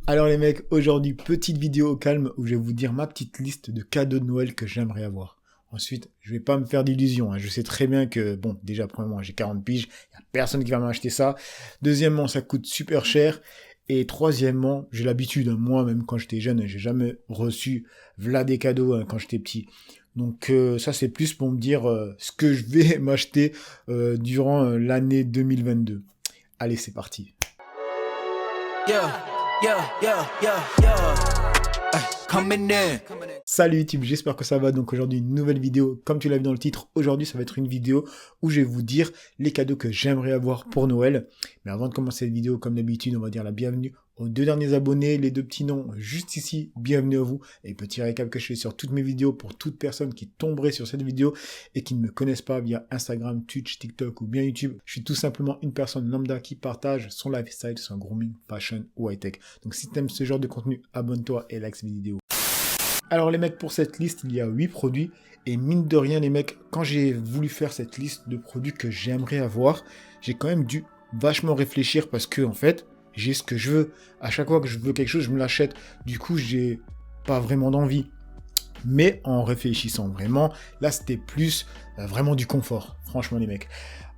Alors les mecs, aujourd'hui, petite vidéo au calme où je vais vous dire ma petite liste de cadeaux de Noël que j'aimerais avoir. Ensuite, je vais pas me faire d'illusions, hein. Je sais très bien que, bon, déjà, premièrement, j'ai 40 piges, y a personne qui va m'acheter ça. Deuxièmement, ça coûte super cher. Et troisièmement, j'ai l'habitude, hein, moi, même quand j'étais jeune, j'ai jamais reçu v'là des cadeaux hein, quand j'étais petit. Donc ça, c'est plus pour me dire ce que je vais m'acheter durant l'année 2022. Allez, c'est parti. Yeah, yeah, yeah, yeah, yeah. Ay, coming in. Salut YouTube, j'espère que ça va. Donc aujourd'hui une nouvelle vidéo, comme tu l'as vu dans le titre, aujourd'hui ça va être une vidéo où je vais vous dire les cadeaux que j'aimerais avoir pour Noël. Mais avant de commencer cette vidéo, comme d'habitude, on va dire la bienvenue aux deux derniers abonnés, les deux petits noms juste ici, bienvenue à vous. Et petit récap que je fais sur toutes mes vidéos pour toute personne qui tomberait sur cette vidéo et qui ne me connaissent pas via Instagram, Twitch, TikTok ou bien YouTube. Je suis tout simplement une personne lambda qui partage son lifestyle, son grooming, fashion ou high-tech. Donc si tu aimes ce genre de contenu, abonne-toi et like cette vidéo. Alors les mecs, pour cette liste, il y a 8 produits. Et mine de rien les mecs, quand j'ai voulu faire cette liste de produits que j'aimerais avoir, j'ai quand même dû vachement réfléchir parce que en fait, j'ai ce que je veux. À chaque fois que je veux quelque chose, je me l'achète. Du coup, j'ai pas vraiment d'envie. Mais en réfléchissant vraiment, là c'était plus vraiment du confort. Franchement les mecs.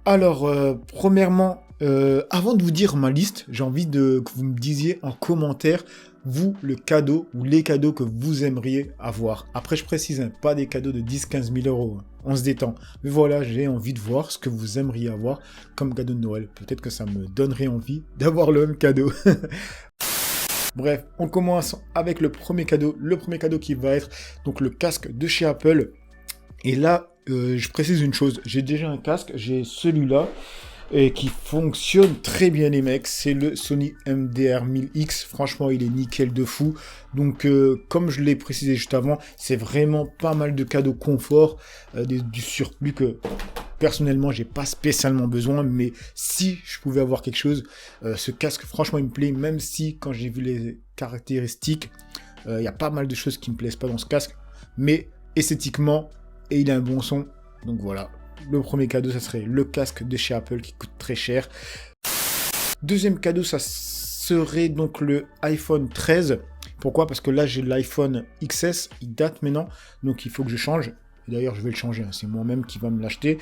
Alors, premièrement, avant de vous dire ma liste, j'ai envie que vous me disiez en commentaire, vous, le cadeau ou les cadeaux que vous aimeriez avoir. Après, je précise, hein, pas des cadeaux de 10-15 000 euros, hein. On se détend. Mais voilà, j'ai envie de voir ce que vous aimeriez avoir comme cadeau de Noël. Peut-être que ça me donnerait envie d'avoir le même cadeau. Bref, on commence avec le premier cadeau. Le premier cadeau qui va être donc le casque de chez Apple. Et là, je précise une chose, j'ai déjà un casque, j'ai celui-là, et qui fonctionne très bien les mecs, c'est le Sony MDR1000X, franchement il est nickel de fou, donc comme je l'ai précisé juste avant, c'est vraiment pas mal de cadeaux confort, du surplus que personnellement j'ai pas spécialement besoin, mais si je pouvais avoir quelque chose, ce casque franchement il me plaît, même si quand j'ai vu les caractéristiques, il y a pas mal de choses qui me plaisent pas dans ce casque, mais esthétiquement, et il a un bon son, donc voilà. Le premier cadeau, ça serait le casque de chez Apple qui coûte très cher. Deuxième cadeau, ça serait donc le iPhone 13. Pourquoi? Parce que là, j'ai l'iPhone XS, il date maintenant, donc il faut que je change. D'ailleurs, je vais le changer, hein. C'est moi-même qui va me l'acheter.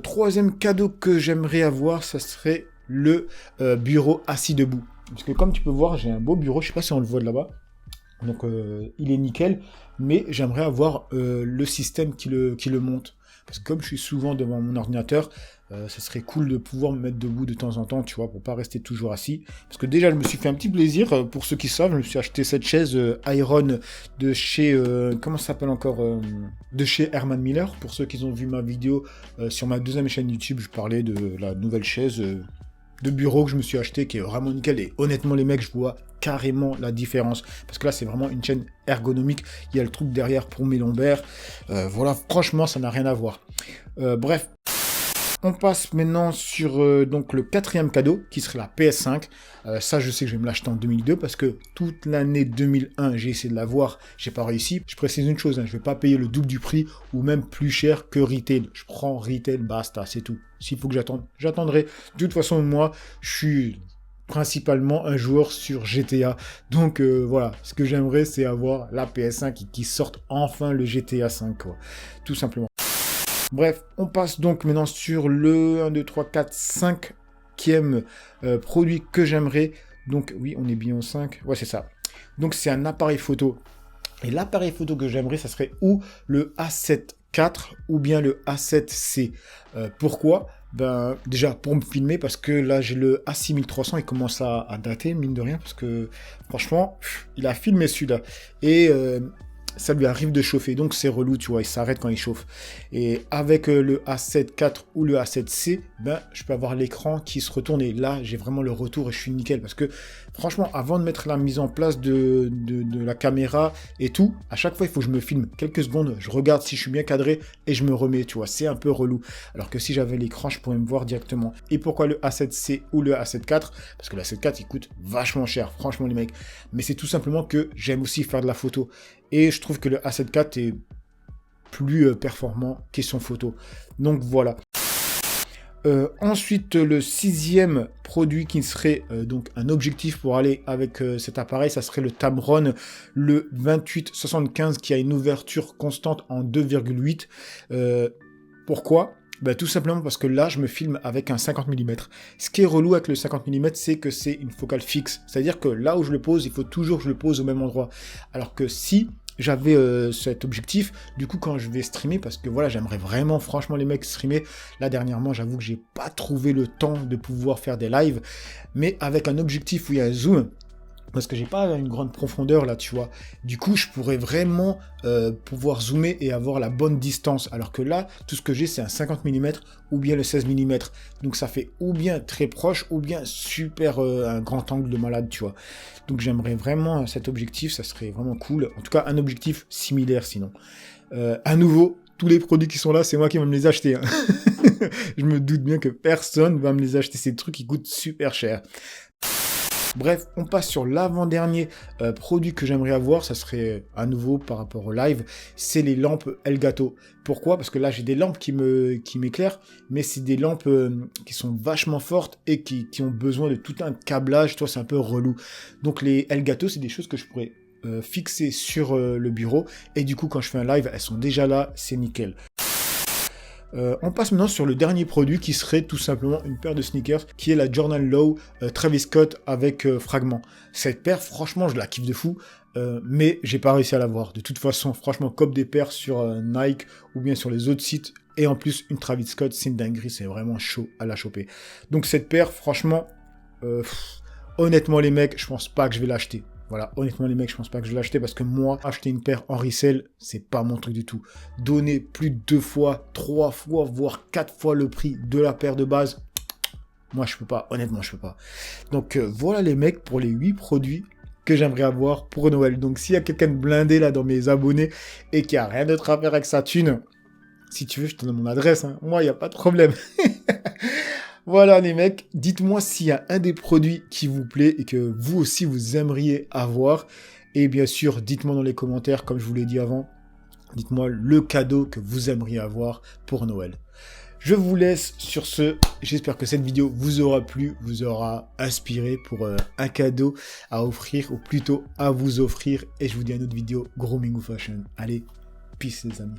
Troisième cadeau que j'aimerais avoir, ça serait le bureau assis debout. Parce que comme tu peux voir, j'ai un beau bureau, je sais pas si on le voit de là-bas. Donc il est nickel, mais j'aimerais avoir le système qui le monte. Parce que comme je suis souvent devant mon ordinateur, ça serait cool de pouvoir me mettre debout de temps en temps, tu vois, pour pas rester toujours assis. Parce que déjà, je me suis fait un petit plaisir, pour ceux qui savent, je me suis acheté cette chaise Iron de chez, comment ça s'appelle encore, de chez Herman Miller. Pour ceux qui ont vu ma vidéo sur ma deuxième chaîne YouTube, je parlais de la nouvelle chaise de bureau que je me suis acheté, qui est vraiment nickel. Et honnêtement, les mecs, je vois carrément la différence. Parce que là, c'est vraiment une chaîne ergonomique. Il y a le truc derrière pour mes lombaires. Voilà, franchement, ça n'a rien à voir. Bref. On passe maintenant sur donc le quatrième cadeau, qui serait la PS5. Ça, je sais que je vais me l'acheter en 2002, parce que toute l'année 2001, j'ai essayé de l'avoir, j'ai pas réussi. Je précise une chose, hein, je vais pas payer le double du prix, ou même plus cher que retail. Je prends retail, basta, c'est tout. S'il faut que j'attende, j'attendrai. De toute façon, moi, je suis principalement un joueur sur GTA. Donc voilà, ce que j'aimerais, c'est avoir la PS5 et qui sorte enfin le GTA 5, quoi. Tout simplement. Bref, on passe donc maintenant sur le 1, 2, 3, 4, 5e produit que j'aimerais. Donc oui, on est bien au 5. Ouais, c'est ça. Donc c'est un appareil photo. Et l'appareil photo que j'aimerais, ça serait ou le A7 IV ou bien le A7C. Pourquoi? Ben déjà pour me filmer, parce que là j'ai le A6300, il commence à dater, mine de rien, parce que franchement, il a filmé celui-là. Et ça lui arrive de chauffer, donc c'est relou, tu vois, il s'arrête quand il chauffe. Et avec le A7 IV ou le A7C, ben, je peux avoir l'écran qui se retourne, et là, j'ai vraiment le retour et je suis nickel, parce que franchement, avant de mettre la mise en place de la caméra et tout, à chaque fois, il faut que je me filme quelques secondes, je regarde si je suis bien cadré, et je me remets, tu vois, c'est un peu relou. Alors que si j'avais l'écran, je pourrais me voir directement. Et pourquoi le A7C ou le A7 IV? Parce que le A7 IV, il coûte vachement cher, franchement, les mecs. Mais c'est tout simplement que j'aime aussi faire de la photo. Et je trouve que le A7 IV est plus performant question photo. Donc voilà. Ensuite, le 6e produit qui serait donc un objectif pour aller avec cet appareil, ça serait le Tamron, le 28-75 qui a une ouverture constante en 2,8. Pourquoi ? Ben, tout simplement parce que là, je me filme avec un 50 mm. Ce qui est relou avec le 50 mm, c'est que c'est une focale fixe. C'est-à-dire que là où je le pose, il faut toujours que je le pose au même endroit. Alors que si j'avais cet objectif, du coup, quand je vais streamer, parce que voilà, j'aimerais vraiment, franchement, les mecs streamer. Là, dernièrement, j'avoue que j'ai pas trouvé le temps de pouvoir faire des lives. Mais avec un objectif où il y a un zoom, parce que j'ai pas une grande profondeur là, tu vois. Du coup, je pourrais vraiment pouvoir zoomer et avoir la bonne distance. Alors que là, tout ce que j'ai, c'est un 50 mm ou bien le 16 mm. Donc ça fait ou bien très proche ou bien super un grand angle de malade, tu vois. Donc j'aimerais vraiment cet objectif, ça serait vraiment cool. En tout cas, un objectif similaire sinon. À nouveau, tous les produits qui sont là, c'est moi qui vais me les acheter. Hein. Je me doute bien que personne va me les acheter. Ces trucs qui coûtent super cher. Bref, on passe sur l'avant-dernier produit que j'aimerais avoir, ça serait à nouveau par rapport au live, c'est les lampes Elgato. Pourquoi ? Parce que là j'ai des lampes qui m'éclairent, mais c'est des lampes qui sont vachement fortes et qui ont besoin de tout un câblage, toi c'est un peu relou. Donc les Elgato, c'est des choses que je pourrais fixer sur le bureau, et du coup quand je fais un live, elles sont déjà là, c'est nickel. On passe maintenant sur le dernier produit qui serait tout simplement une paire de sneakers qui est la Jordan Low Travis Scott avec fragment. Cette paire, franchement, je la kiffe de fou, mais j'ai pas réussi à l'avoir. De toute façon, franchement, comme des paires sur Nike ou bien sur les autres sites, et en plus une Travis Scott, c'est une dinguerie, c'est vraiment chaud à la choper. Donc cette paire, franchement, honnêtement les mecs, je pense pas que je vais l'acheter. Voilà, honnêtement les mecs, je pense pas que je vais l'acheter parce que moi, acheter une paire en resell, c'est pas mon truc du tout. Donner plus de 2 fois, 3 fois, voire 4 fois le prix de la paire de base, moi je peux pas, honnêtement je peux pas. Donc voilà les mecs pour les 8 produits que j'aimerais avoir pour Noël. Donc s'il y a quelqu'un de blindé là dans mes abonnés et qui a rien d'autre à faire avec sa thune, si tu veux je te donne mon adresse, hein. Moi il n'y a pas de problème. Voilà les mecs, dites-moi s'il y a un des produits qui vous plaît et que vous aussi vous aimeriez avoir. Et bien sûr, dites-moi dans les commentaires, comme je vous l'ai dit avant, dites-moi le cadeau que vous aimeriez avoir pour Noël. Je vous laisse sur ce, j'espère que cette vidéo vous aura plu, vous aura inspiré pour un cadeau à offrir, ou plutôt à vous offrir. Et je vous dis à une autre vidéo, grooming ou fashion. Allez, peace les amis.